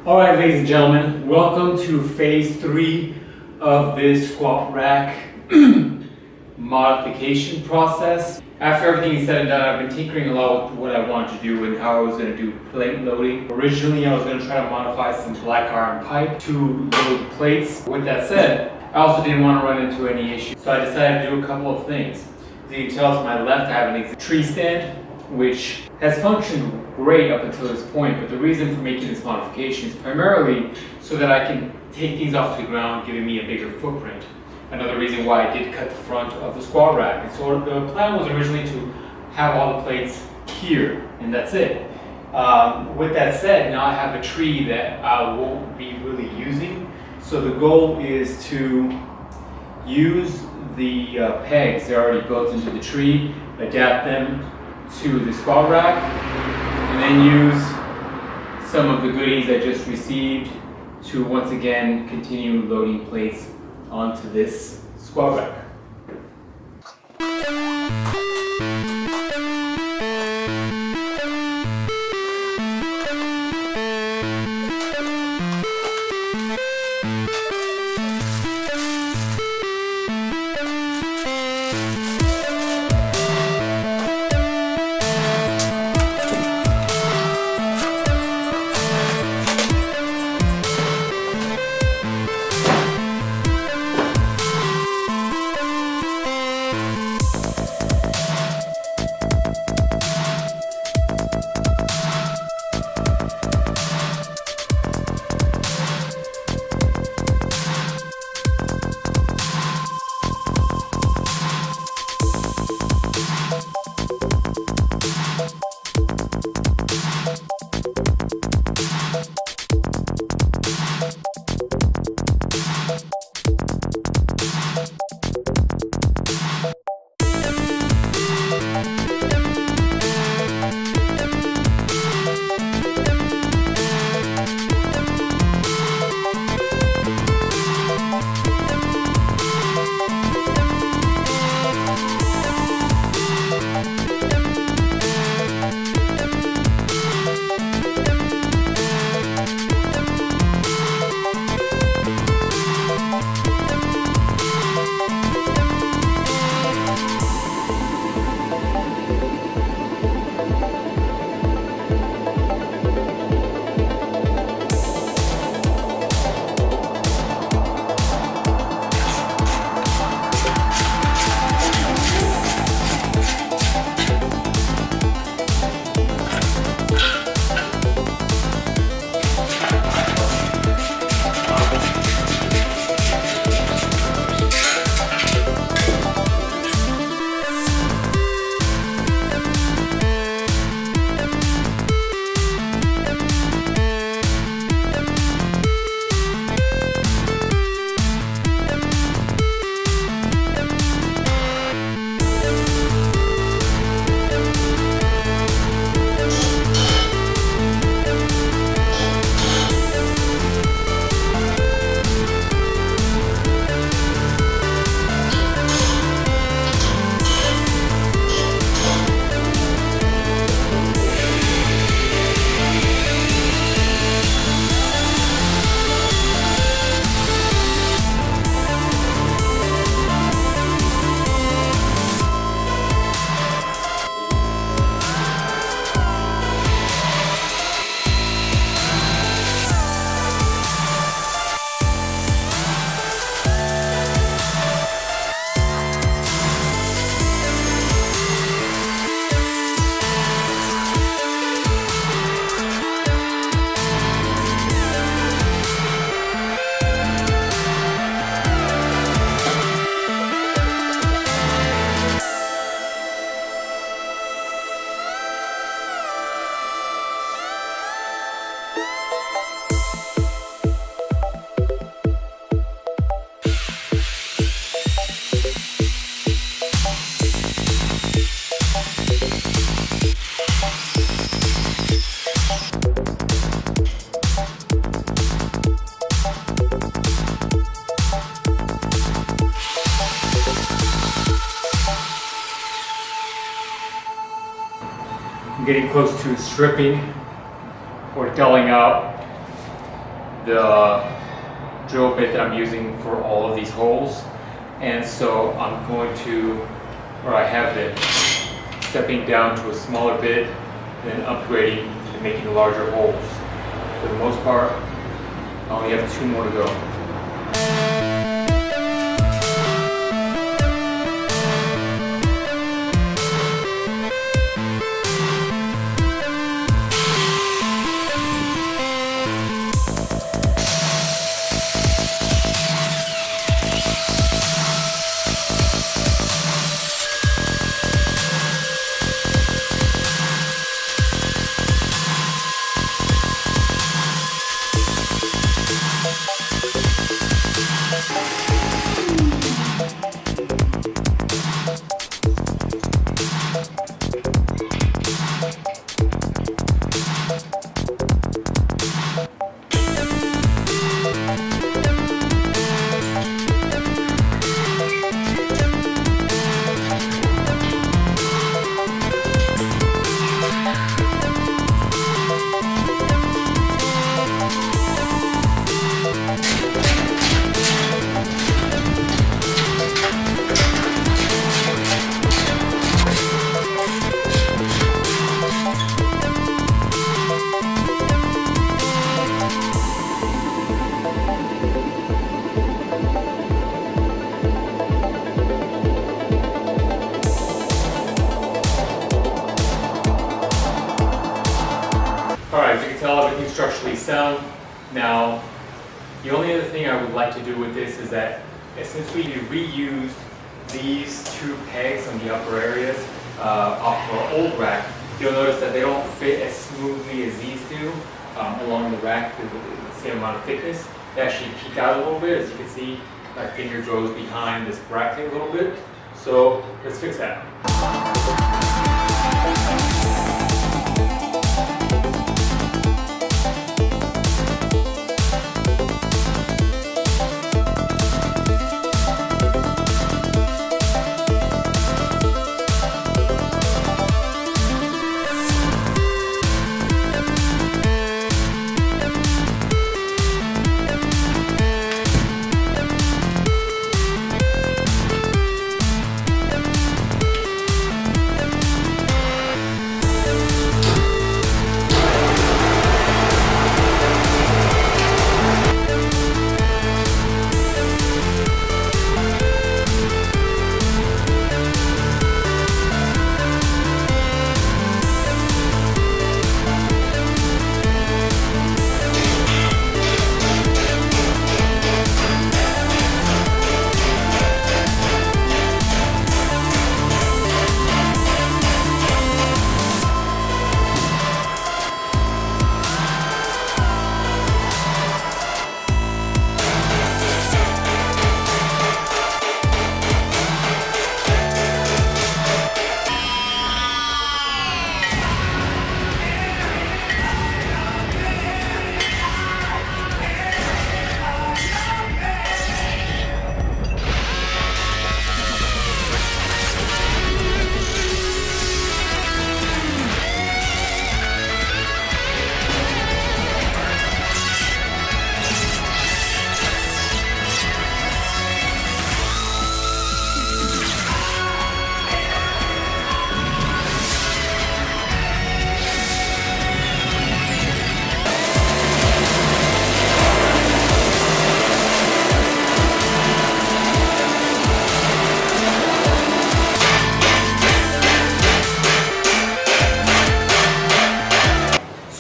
All right, ladies and gentlemen, welcome to phase 3 of this squat rack modification process. After everything is said and done, I've been tinkering a lot with what I wanted to do and how I was going to do plate loading. Originally, I was going to try to modify some black iron pipe to load plates. With that said, I also didn't want to run into any issues, so I decided to do a couple of things. As you can tell to my left, I have a tree stand, which has functioned great up until this point, but the reason for making this modification is primarily so that I can take these off the ground, giving me a bigger footprint. Another reason why I did cut the front of the squat rack. And so the plan was originally to have all the plates here, and that's it. With that said, now I have a tree that I won't be really using, so the goal is to use the pegs that are already built into the tree, adapt them to the squat rack, and then use some of the goodies I just received to once again continue loading plates onto this squat rack. I'm getting close to stripping or dulling out the drill bit that I'm using for all of these holes. And so I'm going to, or I have been, stepping down to a smaller bit, then upgrading and making larger holes. For the most part, I only have 2 more to go. Alright, as you can tell, everything's structurally sound. Now, the only other thing I would like to do with this is that since we reused these 2 pegs on the upper areas off our old rack, you'll notice that they don't fit as smoothly as these do along the rack with the same amount of thickness. They actually peek out a little bit. As you can see, my finger goes behind this bracket a little bit. So let's fix that.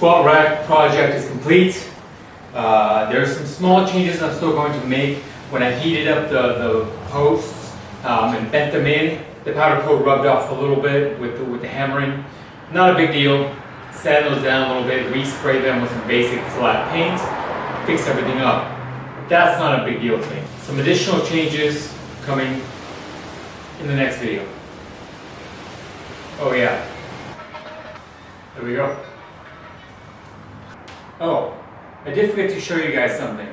Squat rack project is complete. There are some small changes I'm still going to make. When I heated up the posts and bent them in, the powder coat rubbed off a little bit with the hammering. Not a big deal. Sand those down a little bit, respray them with some basic flat paint, fix everything up. That's not a big deal to me. Some additional changes coming in the next video. Oh yeah. There we go. Oh, I did forget to show you guys something.